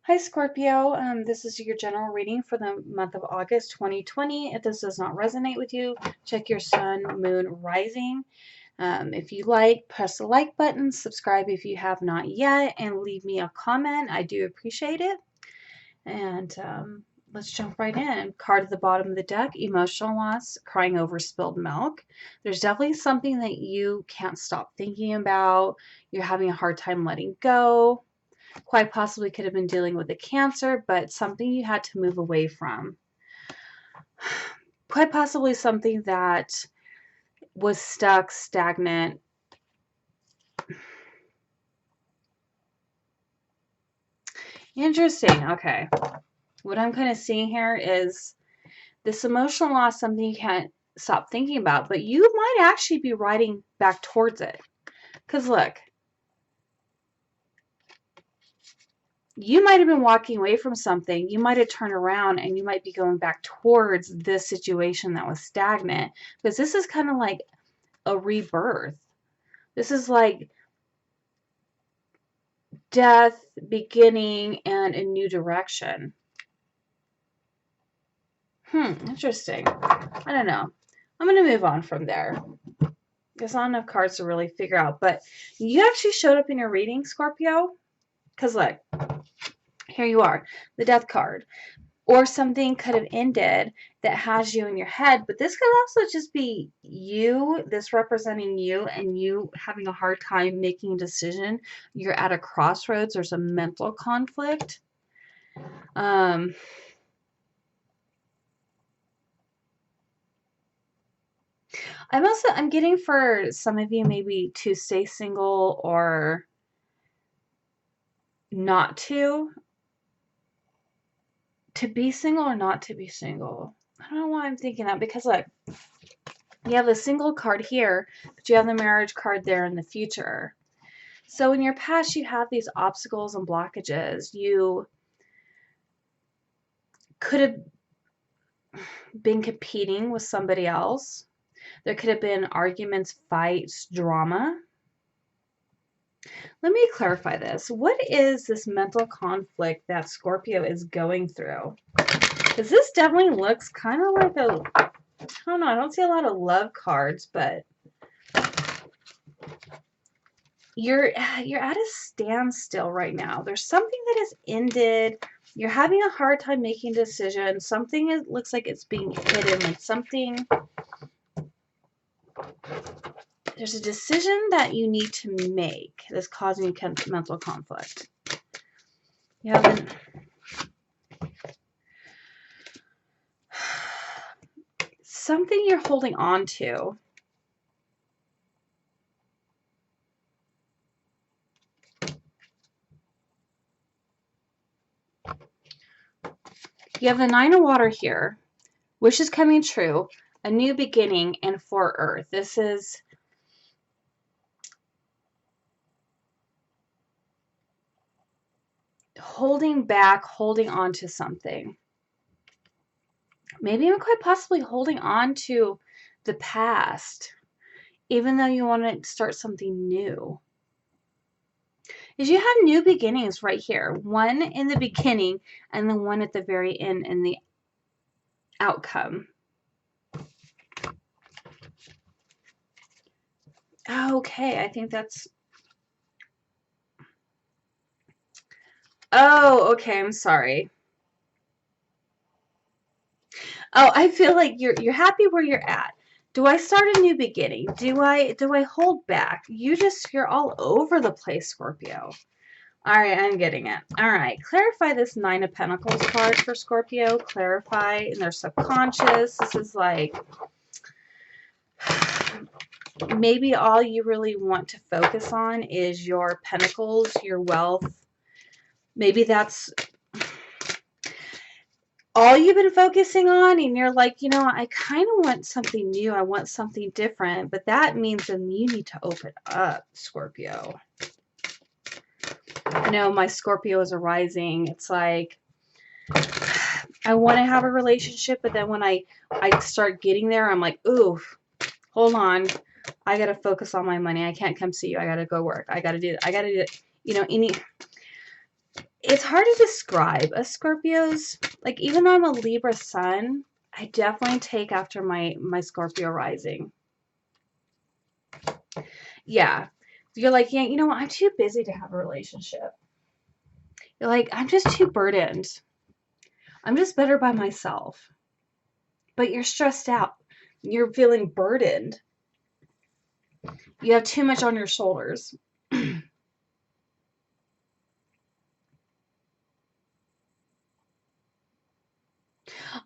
Hi Scorpio, this is your general reading for the month of August 2020. If this does not resonate with you, check your sun, moon, rising. If you like, press the like button, subscribe if you have not yet, and leave me a comment. I do appreciate it. And let's jump right in. Card at the bottom of the deck, emotional loss, crying over spilled milk. There's definitely something that you can't stop thinking about. You're having a hard time letting go. Quite possibly could have been dealing with a cancer, but something you had to move away from. Quite possibly something that was stuck, stagnant. Interesting. Okay. What I'm kind of seeing here is this emotional loss, something you can't stop thinking about, but you might actually be riding back towards it. Because look, you might have been walking away from something, you might have turned around and you might be going back towards this situation that was stagnant, because this is kind of like a rebirth. This is like death, beginning, and a new direction. Interesting. I don't know. I'm going to move on from there. There's not enough cards to really figure out, but you actually showed up in your reading, Scorpio. Because look, here you are, the death card. Or something could have ended that has you in your head, but this could also just be you, this representing you, and you having a hard time making a decision. You're at a crossroads. There's a mental conflict. I'm getting for some of you maybe to stay single or not to be single or not to be single. I don't know why I'm thinking that, because like you have the single card here, but you have the marriage card there in the future. So in your past, you have these obstacles and blockages. You could have been competing with somebody else. There could have been arguments, fights, drama. Let me clarify this. What is this mental conflict that Scorpio is going through? Because this definitely looks kind of like a, I don't know, I don't see a lot of love cards, but you're at a standstill right now. There's something that has ended. You're having a hard time making decisions. Something looks like it's being hidden, like something. There's a decision that you need to make that's causing you mental conflict. You haven't. Something you're holding on to. You have the Nine of Water here. Wish is coming true. A new beginning, and for Earth. This is holding back, holding on to something. Maybe even quite possibly holding on to the past, even though you want to start something new. Is you have new beginnings right here. One in the beginning and then one at the very end in the outcome. Okay, I think that's... Oh, okay, I'm sorry. Oh, I feel like you're happy where you're at. Do I start a new beginning? Do I hold back? You're all over the place, Scorpio. All right, I'm getting it. All right, clarify this Nine of Pentacles card for Scorpio. Clarify in their subconscious. This is like maybe all you really want to focus on is your pentacles, your wealth. Maybe that's all you've been focusing on, and you're like, you know, I kind of want something new. I want something different, but that means then you need to open up, Scorpio. I know my Scorpio is arising. It's like I want to have a relationship, but then when I start getting there, I'm like, ooh, hold on. I got to focus on my money. I can't come see you. I got to go work. I got to do it. I got to do it. You know, It's hard to describe us Scorpios. Like, even though I'm a Libra sun, I definitely take after my Scorpio rising. Yeah. You're like, yeah, you know what? I'm too busy to have a relationship. You're like, I'm just too burdened. I'm just better by myself. But you're stressed out. You're feeling burdened. You have too much on your shoulders.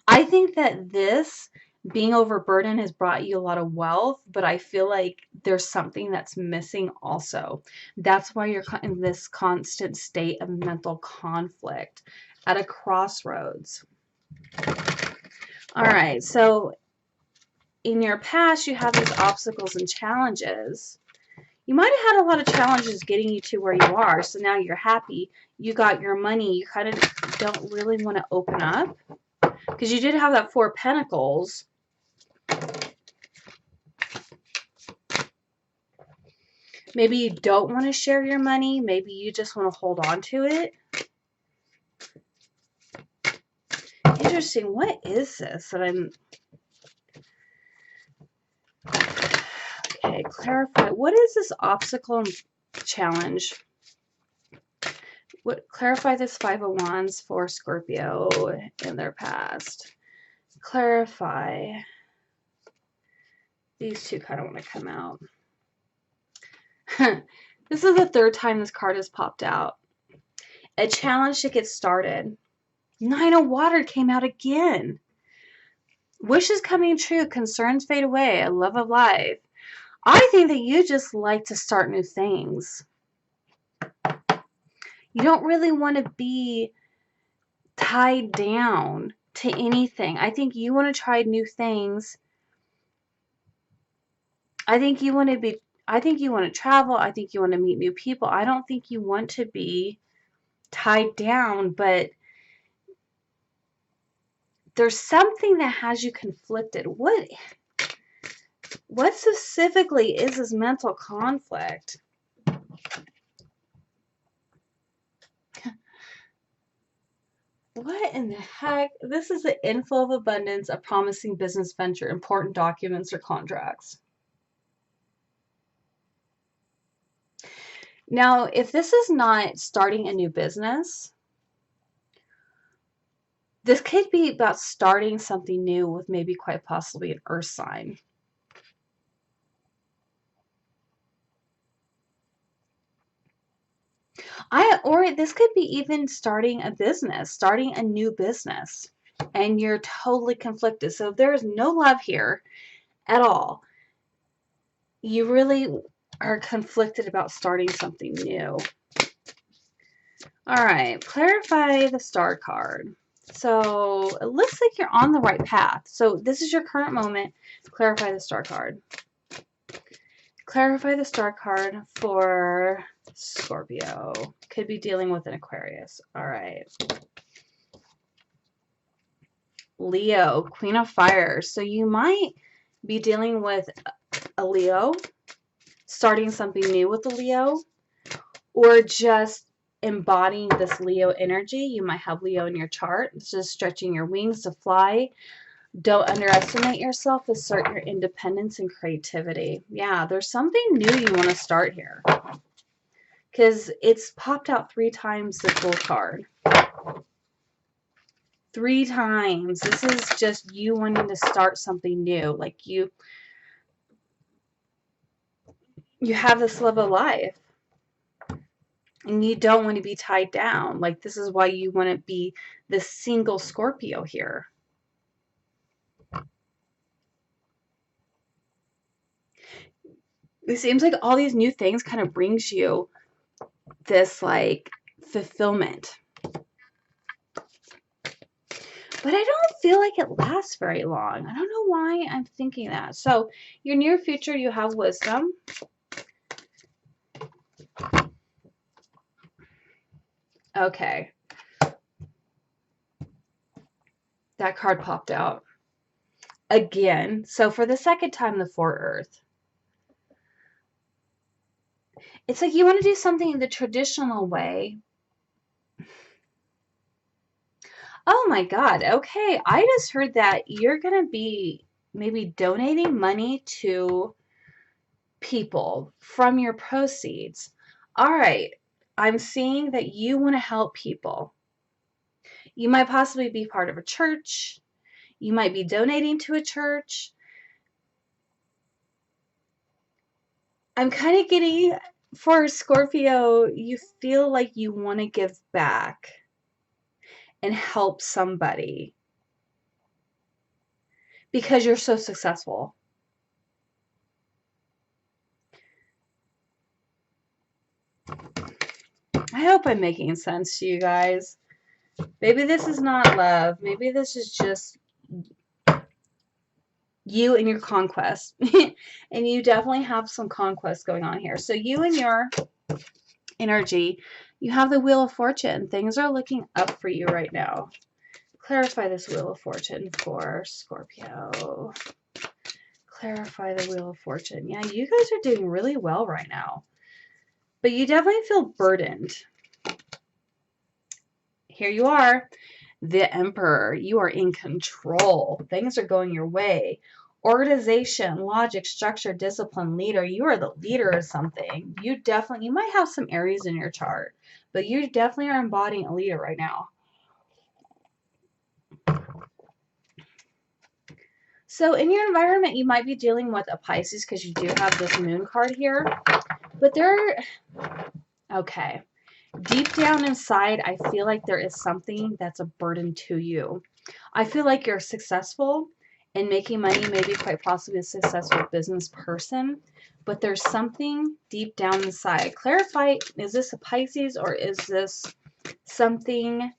I think that this being overburdened has brought you a lot of wealth, but I feel like there's something that's missing also. That's why you're in this constant state of mental conflict at a crossroads. All right, so in your past, you have these obstacles and challenges. You might have had a lot of challenges getting you to where you are, so now you're happy. You got your money. You kind of don't really want to open up because you did have that Four of Pentacles. Maybe you don't want to share your money. Maybe you just want to hold on to it. Interesting. What is this that I'm... Okay, clarify. What is this obstacle and challenge? Clarify this Five of Wands for Scorpio in their past. Clarify. These two kind of want to come out. This is the third time this card has popped out. A challenge to get started. Nine of Water came out again. Wishes coming true. Concerns fade away. A love of life. I think that you just like to start new things. You don't really want to be tied down to anything. I think you want to try new things. I think you want to travel. I think you want to meet new people. I don't think you want to be tied down, but there's something that has you conflicted. What specifically is this mental conflict? What in the heck? This is the inflow of abundance, a promising business venture, important documents or contracts. Now, if this is not starting a new business, this could be about starting something new with maybe quite possibly an earth sign. Or this could be even starting a business, starting a new business, and you're totally conflicted. So there is no love here at all. You really are conflicted about starting something new. All right, clarify the Star card. So it looks like you're on the right path. So this is your current moment. Clarify the Star card. Clarify the Star card for Scorpio. Could be dealing with an Aquarius. All right. Leo, Queen of Fire. So you might be dealing with a Leo, starting something new with a Leo, or just embodying this Leo energy. You might have Leo in your chart. It's just stretching your wings to fly. Don't underestimate yourself. Assert your independence and creativity. Yeah, there's something new you want to start here. Because it's popped out 3 times the Fool card. 3 times. This is just you wanting to start something new. Like you have this love of life. And you don't want to be tied down. Like, this is why you want to be the single Scorpio here. It seems like all these new things kind of brings you this, like, fulfillment. But I don't feel like it lasts very long. I don't know why I'm thinking that. So, your near future, you have wisdom. Okay. That card popped out. Again. So, for the second time, the 4 Earth. It's like you want to do something the traditional way, Oh my God. Okay. I just heard that you're going to be maybe donating money to people from your proceeds. All right. I'm seeing that you want to help people. You might possibly be part of a church. You might be donating to a church. I'm kind of getting, for Scorpio, you feel like you want to give back and help somebody because you're so successful. I hope I'm making sense to you guys. Maybe this is not love. Maybe this is just you and your conquest. And you definitely have some conquest going on here. So you and your energy, you have the Wheel of Fortune. Things are looking up for you right now. Clarify this Wheel of Fortune for Scorpio. Clarify the Wheel of Fortune. Yeah, you guys are doing really well right now. But you definitely feel burdened. Here you are, the Emperor. You are in control. Things are going your way. Organization, logic, structure, discipline, leader. You are the leader of something. You might have some Aries in your chart, but you definitely are embodying a leader right now. So in your environment, you might be dealing with a Pisces because you do have this moon card here, but okay. Deep down inside, I feel like there is something that's a burden to you. I feel like you're successful in making money, maybe quite possibly a successful business person, but there's something deep down inside. Clarify, is this a Pisces or is this something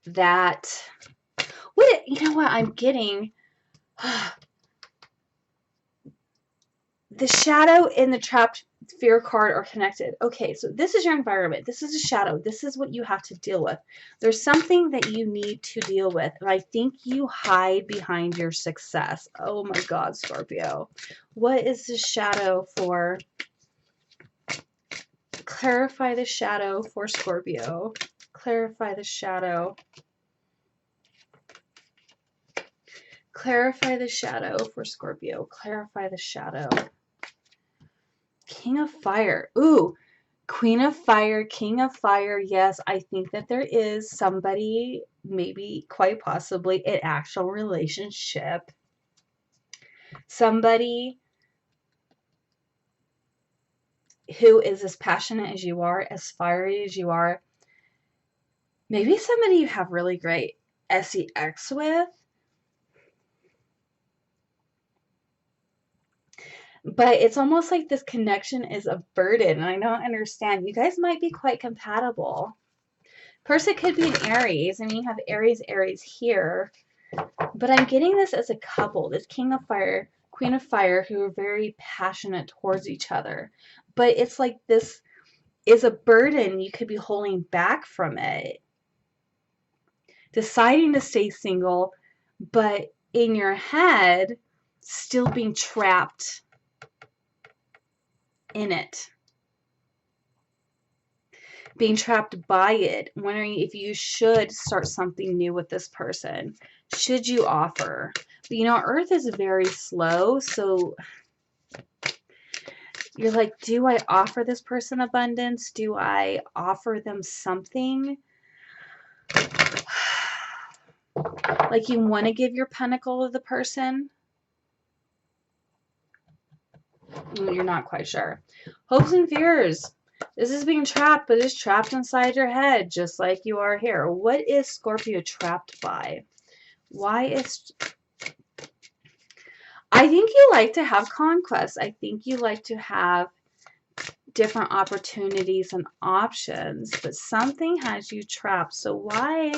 that, you know what I'm getting? The shadow and the trapped fear card are connected. Okay, so this is your environment. This is a shadow. This is what you have to deal with. There's something that you need to deal with, and I think you hide behind your success. Oh my God, Scorpio. What is the shadow for? Clarify the shadow for Scorpio. Clarify the shadow. Clarify the shadow for Scorpio. Clarify the shadow. King of Fire. Ooh, Queen of Fire, King of Fire. Yes, I think that there is somebody, maybe quite possibly an actual relationship. Somebody who is as passionate as you are, as fiery as you are. Maybe somebody you have really great sex with. But it's almost like this connection is a burden, and I don't understand. You guys might be quite compatible. Person could be an Aries. I mean, you have Aries here. But I'm getting this as a couple, this King of Fire, Queen of Fire, who are very passionate towards each other. But it's like this is a burden you could be holding back from it. Deciding to stay single, but in your head, still being trapped in it. Being trapped by it, wondering if you should start something new with this person. Should you offer? But, you know, Earth is very slow, so you're like, do I offer this person abundance? Do I offer them something? Like, you want to give your pentacle to the person? You're not quite sure. Hopes and fears. This is being trapped, but it's trapped inside your head, just like you are here. What is Scorpio trapped by? Why is... I think you like to have conquest. I think you like to have different opportunities and options, but something has you trapped. So why...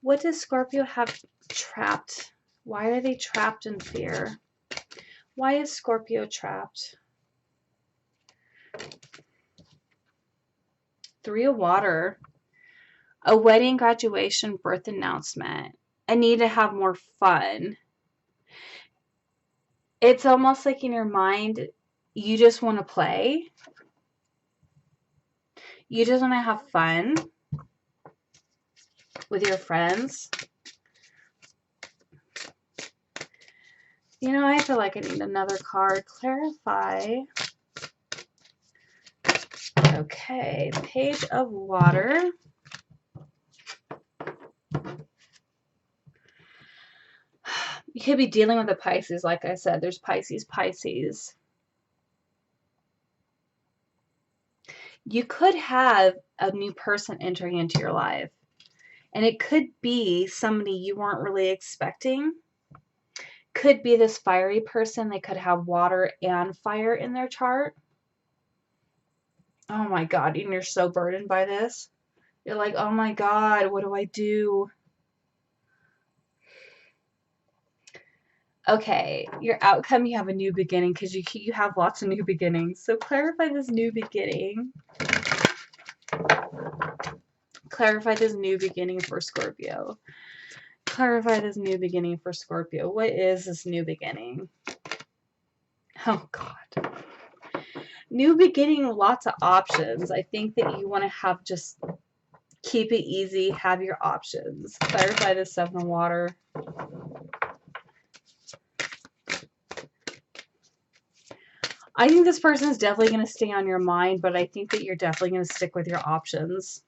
What does Scorpio have trapped? Why are they trapped in fear? Why is Scorpio trapped? Three of Water. A wedding, graduation, birth announcement. A need to have more fun. It's almost like in your mind, you just want to play. You just want to have fun. with your friends. You know, I feel like I need another card. Clarify. Okay, Page of Water. You could be dealing with a Pisces, like I said. There's Pisces, Pisces. You could have a new person entering into your life. And it could be somebody you weren't really expecting. Could be this fiery person. They could have water and fire in their chart. Oh my God, and you're so burdened by this. You're like, oh my God, what do I do? Okay, your outcome, you have a new beginning because you have lots of new beginnings. So clarify this new beginning. Clarify this new beginning for Scorpio. Clarify this new beginning for Scorpio. What is this new beginning? Oh God. New beginning, lots of options. I think that you want to have just keep it easy, have your options. Clarify this 7 of water. I think this person is definitely going to stay on your mind, but I think that you're definitely going to stick with your options.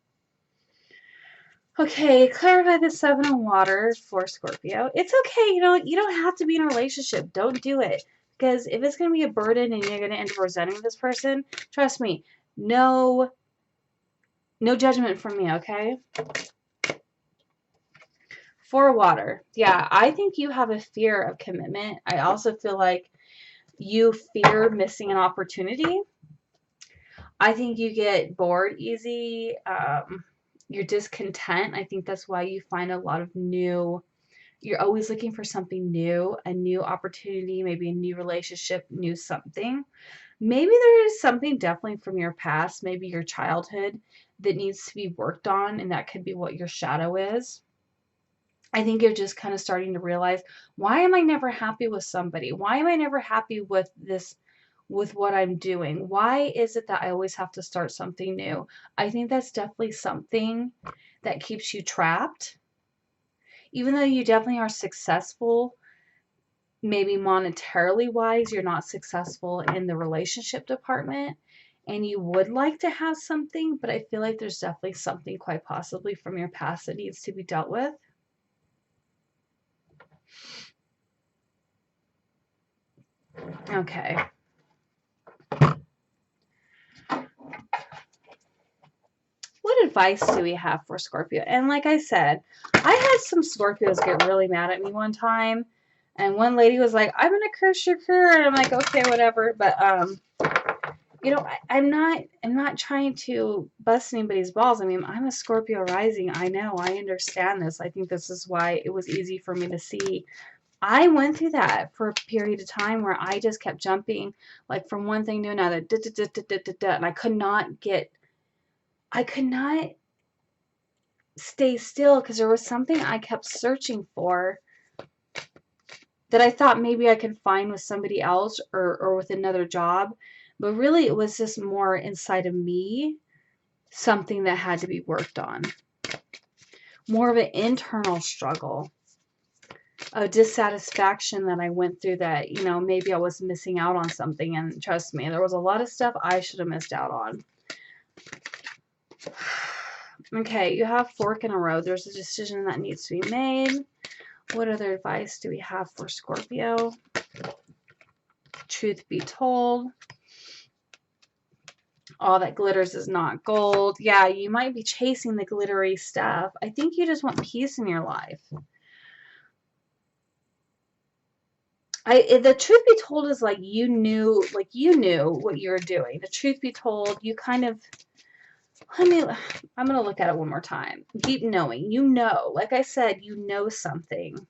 Okay, clarify the 7 of water for Scorpio. It's okay, you don't have to be in a relationship. Don't do it. Because if it's going to be a burden and you're going to end up resenting this person, trust me, no judgment from me, okay? 4 water. Yeah, I think you have a fear of commitment. I also feel like you fear missing an opportunity. I think you get bored easy. You're discontent. I think that's why you find a lot of you're always looking for something new, a new opportunity, maybe a new relationship, new something. Maybe there is something definitely from your past, maybe your childhood, that needs to be worked on, and that could be what your shadow is. I think you're just kind of starting to realize, why am I never happy with somebody? Why am I never happy with this, with what I'm doing? Why is it that I always have to start something new? I think that's definitely something that keeps you trapped. Even though you definitely are successful, maybe monetarily wise, you're not successful in the relationship department, and you would like to have something, but I feel like there's definitely something quite possibly from your past that needs to be dealt with. Okay. What advice do we have for Scorpio? And like I said, I had some Scorpios get really mad at me one time. And one lady was like, I'm going to curse your career. And I'm like, okay, whatever. But, I'm not trying to bust anybody's balls. I mean, I'm a Scorpio rising. I know. I understand this. I think this is why it was easy for me to see. I went through that for a period of time where I just kept jumping like from one thing to another. And I could not stay still because there was something I kept searching for that I thought maybe I could find with somebody else or with another job. But really, it was just more inside of me, something that had to be worked on. More of an internal struggle, a dissatisfaction that I went through that, maybe I was missing out on something. And trust me, there was a lot of stuff I should have missed out on. Okay, you have fork in a road. There's a decision that needs to be made. What other advice do we have for Scorpio? Truth be told, all that glitters is not gold. Yeah, you might be chasing the glittery stuff. I think you just want peace in your life. The truth be told is like you knew what you were doing. The truth be told, you kind of, I'm going to look at it one more time. Deep knowing, like I said, something.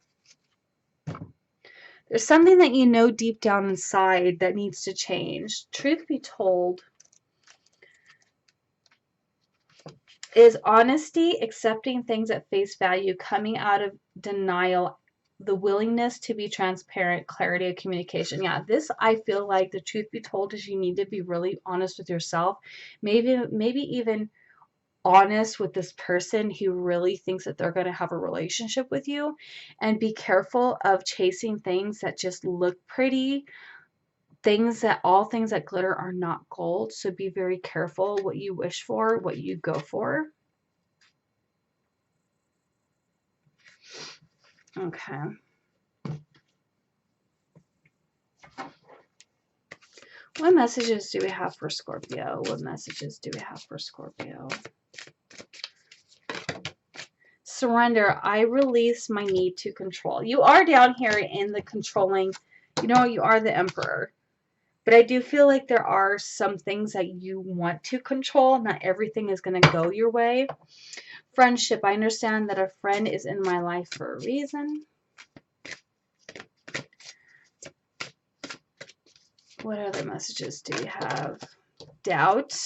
There's something that you know deep down inside that needs to change. Truth be told is honesty, accepting things at face value, coming out of denial, the willingness to be transparent, clarity of communication. Yeah, this, I feel like the truth be told is you need to be really honest with yourself. Maybe even honest with this person who really thinks that they're going to have a relationship with you, and be careful of chasing things that just look pretty. All things that glitter are not gold. So be very careful what you wish for, what you go for. Okay. What messages do we have for Scorpio? What messages do we have for Scorpio? Surrender. I release my need to control. You are down here in the controlling. You know, you are the emperor. But I do feel like there are some things that you want to control. Not everything is going to go your way. Friendship. I understand that a friend is in my life for a reason. What other messages do we have? Doubt.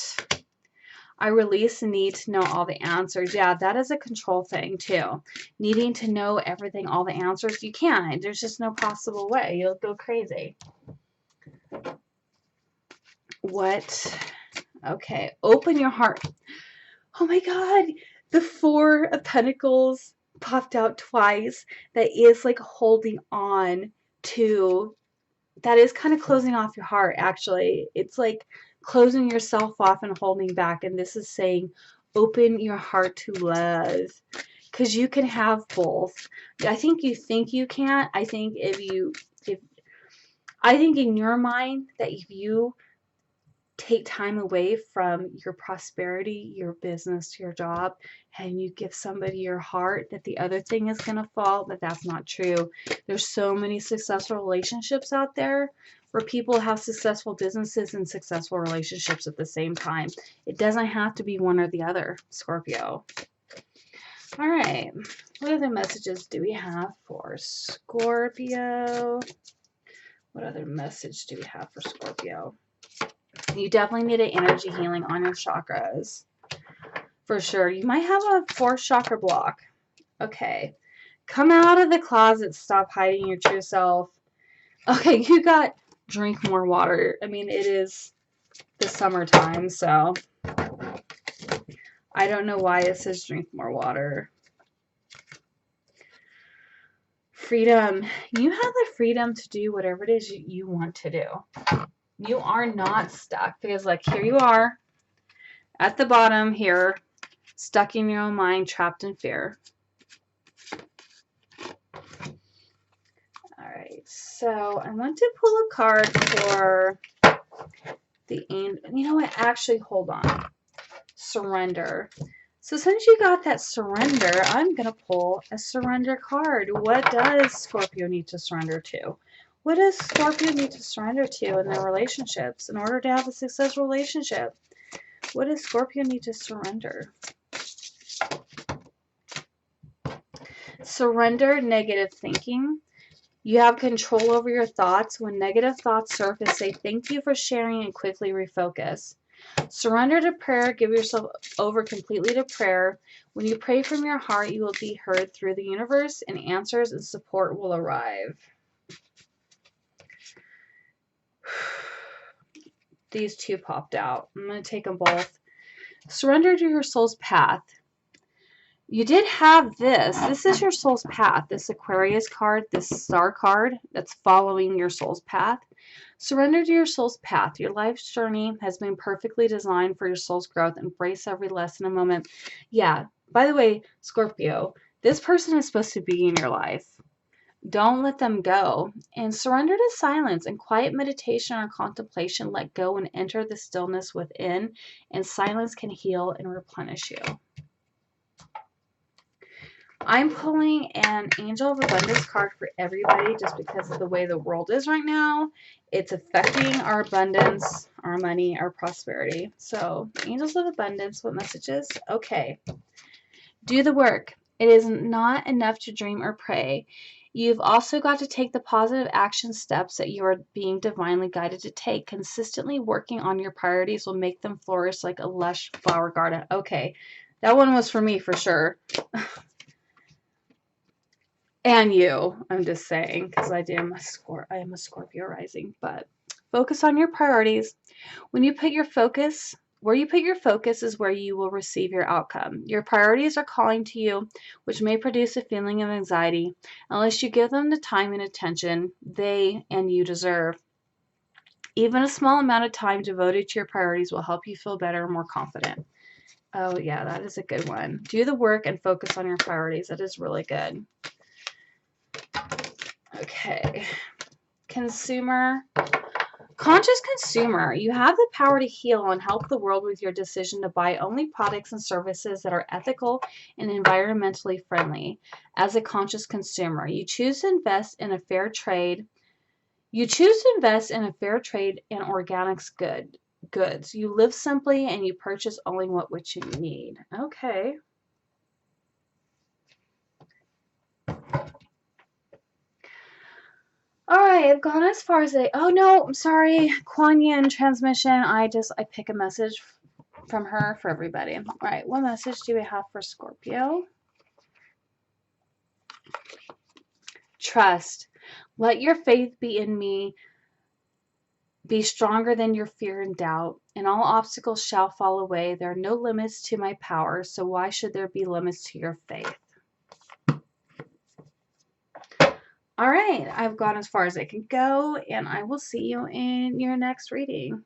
I release the need to know all the answers. Yeah, that is a control thing too. Needing to know everything, all the answers. You can't. There's just no possible way. You'll go crazy. What? Okay. Open your heart. Oh my God. The Four of Pentacles popped out twice. That is like holding on to. That is kind of closing off your heart, actually. It's like closing yourself off and holding back. And this is saying, open your heart to love. Because you can have both. I think you can't. I think I think in your mind that if you take time away from your prosperity, your business, your job, and you give somebody your heart, that the other thing is going to fall, but that's not true. There's so many successful relationships out there where people have successful businesses and successful relationships at the same time. It doesn't have to be one or the other, Scorpio. All right. What other messages do we have for Scorpio? What other message do we have for Scorpio? You definitely need an energy healing on your chakras. For sure. You might have a 4th chakra block. Okay. Come out of the closet. Stop hiding your true self. Okay, you got drink more water. I mean, it is the summertime, so I don't know why it says drink more water. Freedom. You have the freedom to do whatever it is you want to do. You are not stuck, because like here you are at the bottom here, stuck in your own mind, trapped in fear. All right, so I want to pull a card for the end. You know what? Actually, hold on. Surrender. So since you got that surrender, I'm going to pull a surrender card. What does Scorpio need to surrender to? What does Scorpio need to surrender to in their relationships in order to have a successful relationship? What does Scorpio need to surrender? Surrender negative thinking. You have control over your thoughts. When negative thoughts surface, say thank you for sharing and quickly refocus. Surrender to prayer. Give yourself over completely to prayer. When you pray from your heart, you will be heard through the universe, and answers and support will arrive. These two popped out. I'm going to take them both. Surrender to your soul's path. You did have this. This is your soul's path. This Aquarius card, this star card that's following your soul's path. Surrender to your soul's path. Your life's journey has been perfectly designed for your soul's growth. Embrace every lesson and moment. Yeah, by the way, Scorpio, this person is supposed to be in your life. Don't let them go. And surrender to silence and quiet meditation or contemplation. Let go and enter the stillness within. And silence can heal and replenish you. I'm pulling an Angel of Abundance card for everybody just because of the way the world is right now. It's affecting our abundance, our money, our prosperity. So, Angels of Abundance, what messages? Okay. Do the work. It is not enough to dream or pray. You've also got to take the positive action steps that you are being divinely guided to take. Consistently working on your priorities will make them flourish like a lush flower garden. Okay. That one was for me for sure. And you, I'm just saying, because I am a Scorpio rising. But focus on your priorities. When you put your focus Where you put your focus is where you will receive your outcome. Your priorities are calling to you, which may produce a feeling of anxiety unless you give them the time and attention they and you deserve. Even a small amount of time devoted to your priorities will help you feel better and more confident. Oh, yeah, that is a good one. Do the work and focus on your priorities. That is really good. Okay. Consumer. Conscious consumer. You have the power to heal and help the world with your decision to buy only products and services that are ethical and environmentally friendly. As a conscious consumer, you choose to invest in a fair trade. You choose to invest in a fair trade and organics goods. You live simply and you purchase only what you need. Okay. All right, I've gone as far as oh no, I'm sorry, Kuan Yin transmission. I pick a message from her for everybody. All right, what message do we have for Scorpio? Trust. Let your faith be in me. Be stronger than your fear and doubt, and all obstacles shall fall away. There are no limits to my power, so why should there be limits to your faith? All right, I've gone as far as I can go, and I will see you in your next reading.